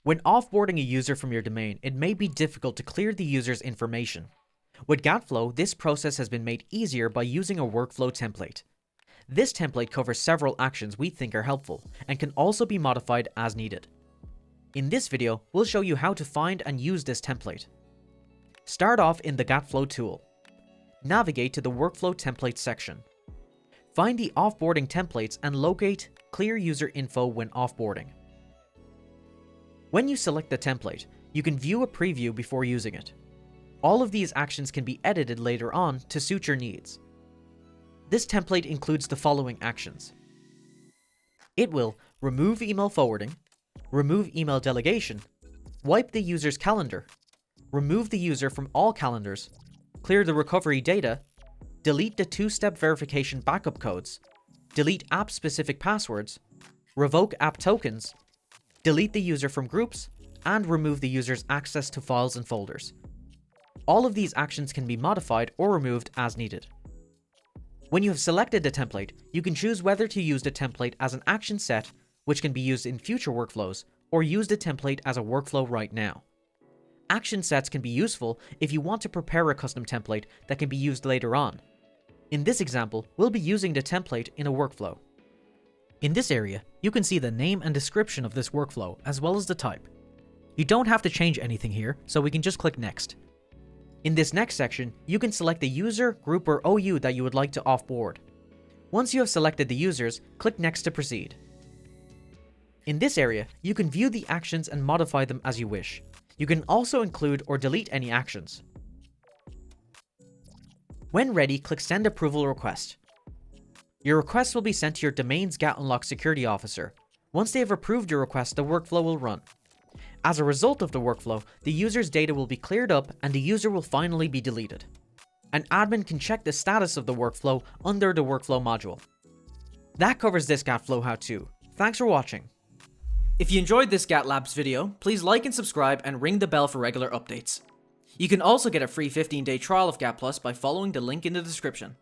When offboarding a user from your domain, it may be difficult to clear the user's information. With GAT Flow, this process has been made easier by using a workflow template. This template covers several actions we think are helpful, and can also be modified as needed. In this video, we'll show you how to find and use this template. Start off in the GAT Flow tool. Navigate to the Workflow Templates section. Find the offboarding templates and locate Clear User Info when offboarding. When you select the template, you can view a preview before using it. All of these actions can be edited later on to suit your needs. This template includes the following actions. It will remove email forwarding, remove email delegation, wipe the user's calendar, remove the user from all calendars, clear the recovery data, delete the two-step verification backup codes, delete app-specific passwords, revoke app tokens, delete the user from groups, and remove the user's access to files and folders. All of these actions can be modified or removed as needed. When you have selected the template, you can choose whether to use the template as an action set, which can be used in future workflows, or use the template as a workflow right now. Action sets can be useful if you want to prepare a custom template that can be used later on. In this example, we'll be using the template in a workflow. In this area, you can see the name and description of this workflow, as well as the type. You don't have to change anything here, so we can just click Next. In this next section, you can select the user, group, or OU that you would like to offboard. Once you have selected the users, click Next to proceed. In this area, you can view the actions and modify them as you wish. You can also include or delete any actions. When ready, click Send Approval Request. Your request will be sent to your domain's GAT Unlock security officer. Once they have approved your request, the workflow will run. As a result of the workflow, the user's data will be cleared up and the user will finally be deleted. An admin can check the status of the workflow under the workflow module. That covers this GAT Flow how-to. Thanks for watching. If you enjoyed this GAT Labs video, please like and subscribe and ring the bell for regular updates. You can also get a free 15-day trial of GAT Plus by following the link in the description.